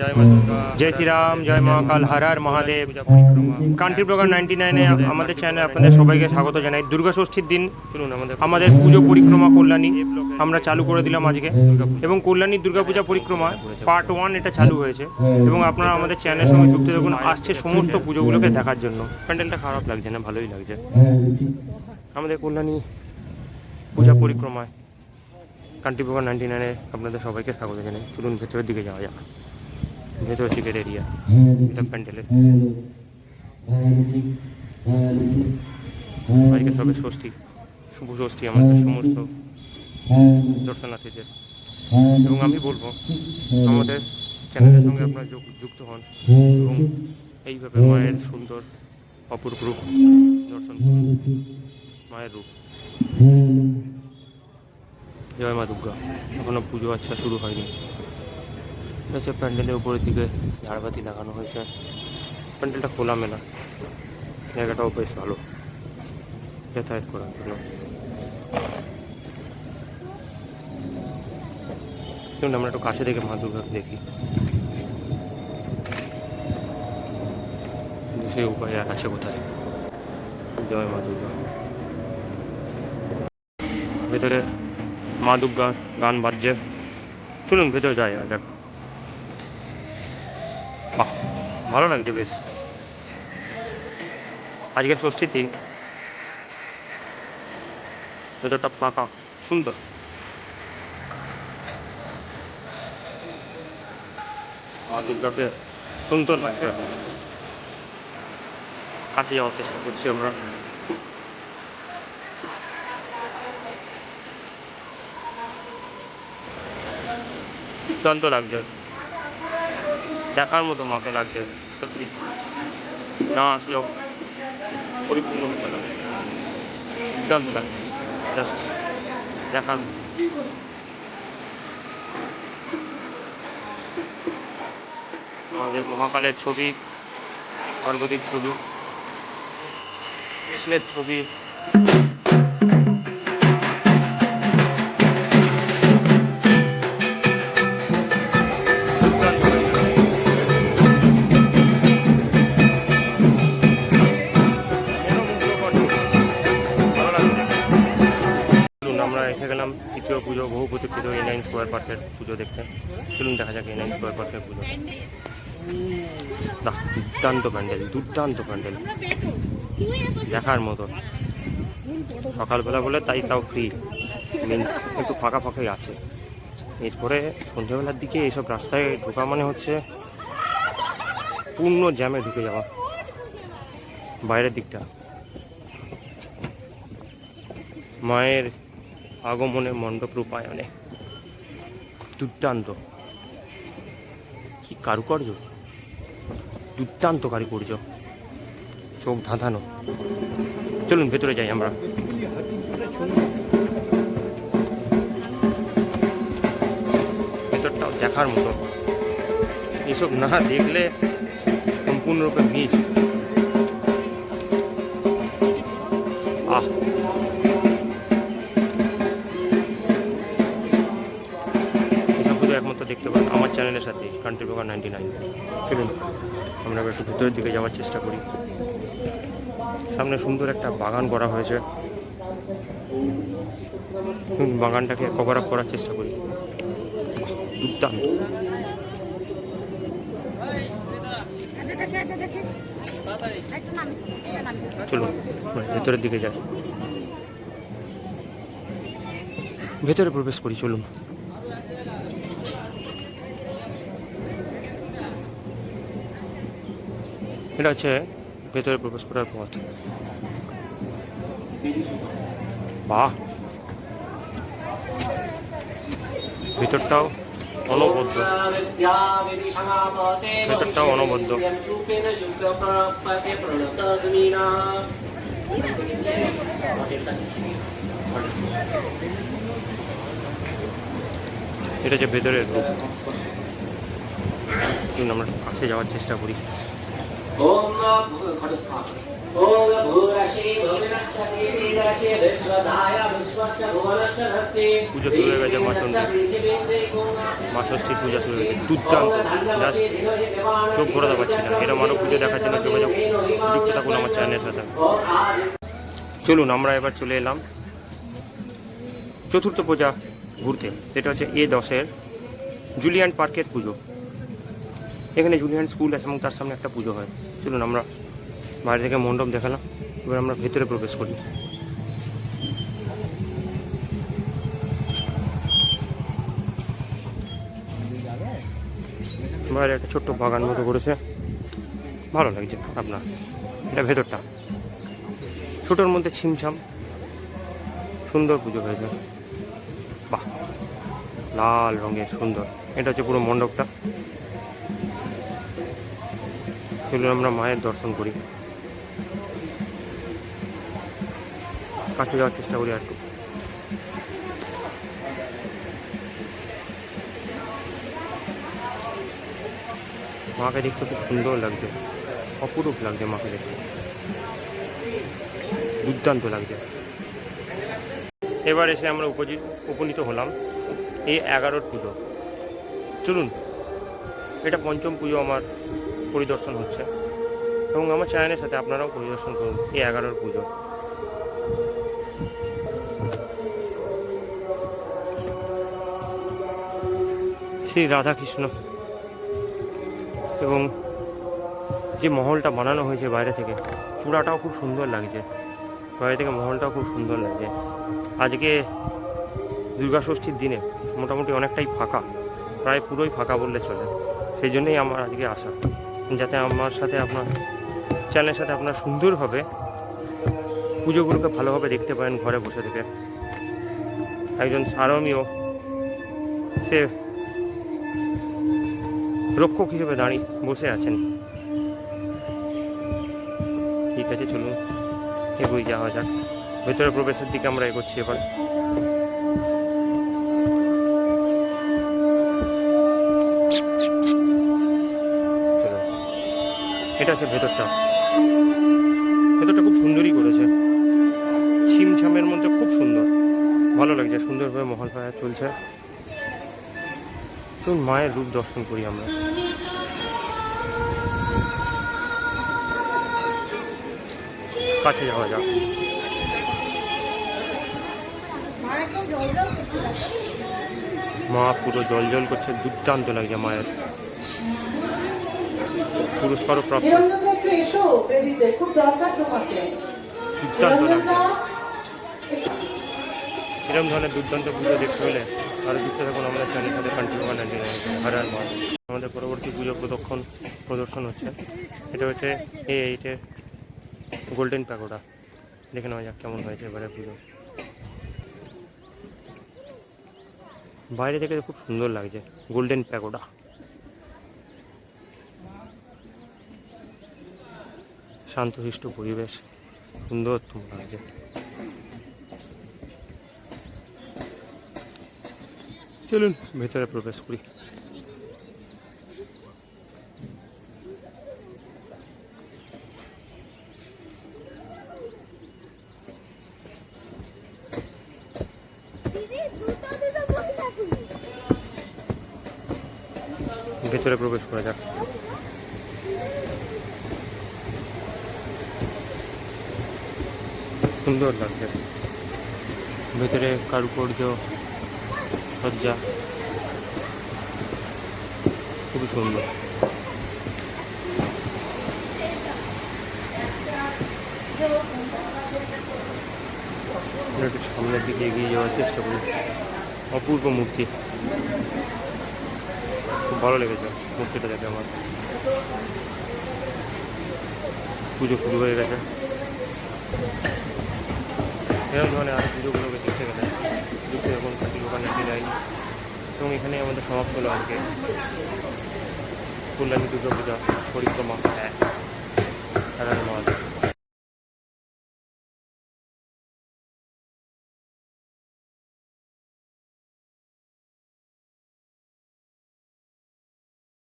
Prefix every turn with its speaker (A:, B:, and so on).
A: जय श्री राम, जय महाकाल, हर हर Mahadev. Country blogger 99-এ আমাদের চ্যানেলে আপনাদের সবাইকে স্বাগত জানাই। দুর্গা ষষ্ঠীর দিন আমাদের পুজো পরিক্রমা কল্যাণী আমরা চালু করে দিলাম আজকে, এবং কল্যাণী দুর্গাপূজা পরিক্রমা পার্ট 1 এটা চালু হয়েছে, এবং আপনারা আমাদের চ্যানেলের সঙ্গে যুক্ত থাকুন আসছে সমস্ত পুজোগুলোকে দেখার জন্য। প্যান্ডেলটা খারাপ লাগছে না, ভালোই লাগছে। আমাদের কল্যাণী পূজা পরিক্রমায় কান্ট্রি ব্লগার 99-এ আপনাদের সবাইকে স্বাগত জানাই। চলুন ভেতরের দিকে যাওয়া যাক। ভেতর টিকেট এরিয়া, এটা প্যান্ডেলের। আজকে সবে ষষ্ঠী, শুভ ষষ্ঠী আমাদের সমস্ত দর্শনার্থীদের। এবং আমি বলবো আমাদের চ্যানেলের সঙ্গে আপনারা যুক্ত হন এবং এইভাবে মায়ের সুন্দর অপূর্ব রূপ দর্শন করুন। মায়ের রূপ। জয় মা দুর্গা। এখনো পুজো আচ্ছা শুরু হয়নি। এটা হচ্ছে প্যান্ডেলের উপরের দিকে ঝাড়বাতি লাগানো হয়েছে। প্যান্ডেলটা খোলামেলা, জায়গাটাও বেশ ভালো যাতায়াত করার জন্য। চলুন আমরা একটু কাছে থেকে মা দুর্গাকে দেখি, সেই উপায় আর আছে কোথায়। জয় মা দুর্গা। ভেতরে মা দুর্গা গান বাজছে। চলুন ভেতরে যাই আর দেখ। বাহ, ভালো লাগছে বেশ। আজকের ষষ্ঠীর দিন ভেতরটা ফাঁকা, সুন্দর। মা দুর্গাকে সুন্দর লাগছে। কাছে যাওয়ার চেষ্টা করছি আমরা। দুর্দান্ত লাগছে, দেখার মতো মাকে লাগছে সত্যি। না আসলেও পরিপূর্ণ হতে লাগে, দুর্দান্ত লাগছে, জাস্ট দেখার। আমাদের মহাকালের ছবি, পার্বতীর ছবি, কৃষ্ণের ছবি। আমরা এসে গেলাম তৃতীয় পুজো, বহু প্রতীক্ষিত A9 স্কোয়ার পার্কের পুজো দেখতে। চলুন দেখা যাক A9 স্কোয়ার পার্কের পুজো। দুর্দান্ত প্যান্ডেল, দুর্দান্ত প্যান্ডেল, দেখার মতো। সকালবেলা বলে তাও ফ্রি, মিনস একটু ফাঁকা ফাঁকাই আছে। এরপরে সন্ধ্যেবেলার দিকে এইসব রাস্তায় ঢোকা মানে হচ্ছে পূর্ণ জ্যামে ঢুকে যাওয়া। বাইরের দিকটা মায়ের আগমনে মণ্ডপ রূপায়ণে দুর্দান্ত, কি কারুকার্য, দুর্দান্ত কারুকার্য, চোখ ধাঁধানো। চলুন ভেতরে যাই আমরা। ভেতরটাও দেখার মতো, এসব না দেখলে সম্পূর্ণরূপে মিস। আহ, একমাত্র দেখতে পারেন আমার চ্যানেলের সাথে, কান্ট্রি ব্লগার 99। চলুন আমরা একটু ভেতরের দিকে যাওয়ার চেষ্টা করি। সামনে সুন্দর একটা বাগান করা হয়েছে, বাগানটাকে কভার আপ করার চেষ্টা করি। দুর্দান্ত। চলুন ভেতরের দিকে যাই, ভেতরে প্রবেশ করি। চলুন। এটা হচ্ছে ভেতরে প্রবেশ করার পথ। বাহ, ভেতরটাও অনবদ্য, ভেতরটাও অনবদ্য। এটা হচ্ছে ভেতরের রূপ। আমরা কাছে যাওয়ার চেষ্টা করি।
B: ओम घटस्थान ओम भूरशे भुवनस्य वीरशे विश्वदाय विश्वस्य भुवनस्य धत्ते
A: पूजा शुरू हो गया माँ माँ षष्ठी पूजा शुरू हो गई দুর্দান্ত জাস্ট চোখ ঘোরাতে পারছি না এরকম আরও পুজো দেখার জন্য যোগাযোগ যুক্ত থাকুন আমার চ্যানেলের সাথে। চলুন আমরা এবার চলে এলাম চতুর্থ পূজা ঘুরতে, যেটা হচ্ছে A10-এর জুলিয়ান পার্কের পুজো। এখানে জুলিয়ান স্কুল আছে এবং তার সামনে একটা পুজো হয়। চলুন আমরা বাইরে থেকে মণ্ডপ দেখালাম, এবার আমরা ভেতরে প্রবেশ করি। বাইরে একটা ছোট্ট বাগান মতো করেছে, ভালো লাগছে আপনার। এটা ভেতরটা ছোটোর মধ্যে ছিমছাম সুন্দর পুজো হয়েছে, বাহ লাল রঙের সুন্দর। এটা হচ্ছে পুরো মণ্ডপটা। চলুন আমরা মায়ের দর্শন করি, কাছে যাওয়ার চেষ্টা করি আর একটু। মাকে দেখতে খুব সুন্দর লাগছে, অপরূপ লাগছে মাকে দেখতে, দুর্দান্ত লাগছে। এবার এসে আমরা উপনীত হলাম A11-র পুজো। চলুন, এটা পঞ্চম পুজো আমার পরিদর্শন হচ্ছে এবং আমার চ্যানেলের সাথে আপনারাও পরিদর্শন করুন A11-র পুজো। শ্রী রাধাকৃষ্ণ এবং যে মহলটা বানানো হয়েছে বাইরে থেকে, চূড়াটাও খুব সুন্দর লাগছে, বাইরে থেকে মহলটাও খুব সুন্দর লাগছে। আজকে দুর্গা ষষ্ঠীর দিনে মোটামুটি অনেকটাই ফাঁকা, প্রায় পুরোই ফাঁকা বললে চলে। সেই জন্যই আমার আজকে আসা, যাতে আমার সাথে আপনার চ্যানেলের সাথে আপনার সুন্দরভাবে পুজোগুলোকে ভালোভাবে দেখতে পারেন ঘরে বসে থেকে। একজন সারমীয় সে রক্ষক হিসেবে দাঁড়িয়ে বসে আছেন। ঠিক আছে, চলুন এগোই যাওয়া যাক। ভেতরে প্রবেশের দিকে আমরা এগোচ্ছি এবার। এটা হচ্ছে ভেতরটা, ভেতরটা খুব সুন্দরই করেছে, ছিমছামের মধ্যে খুব সুন্দর, ভালো লাগছে, সুন্দরভাবে মহল ফায়া চলছে। তো মায়ের রূপ দর্শন করি আমরা। কাছে যাওয়া যাক। মা পুরো জল জল করছে, দুর্দান্ত লাগছে মায়ের, পুরস্কারও প্রাপ্ত, দুর্দান্ত লাগছে। এরকম ধরনের দুর্দান্ত পুজো দেখতে হলে আরও যুক্ত থাকুন আমাদের চ্যানেলের সাথে। কন্টিনিউ করেন হর হর মহাদেব। আমাদের পরবর্তী পুজো প্রদর্শন হচ্ছে, এটা হচ্ছে A8-এর গোল্ডেন প্যাগোডা। দেখে নেওয়া যাক কেমন হয়েছে এবারে পুজো। বাইরে থেকে খুব সুন্দর লাগছে গোল্ডেন প্যাগোডা, শান্তশিষ্ট পরিবেশ, সুন্দর লাগছে। চলুন ভেতরে প্রবেশ করি। ভেতরে প্রবেশ করা যাক। সুন্দর লাগছে ভেতরে কারুকার্য সজ্জা, খুবই সুন্দর। একটু সামনের দিকে এগিয়ে যাওয়ার চেষ্টা করি। অপূর্ব মূর্তি, খুব ভালো লেগেছে মূর্তিটা দেখে আমার। পুজো শুরু হয়ে গেছে। এরকম ধরনের আরও পুজোগুলোকে দেখতে গেলে যুক্ত এখন দোকানে যাই। এবং এখানে আমাদের সমাপ্ত হলো আজকে কল্যাণী দুর্গা পূজা পরিক্রমা।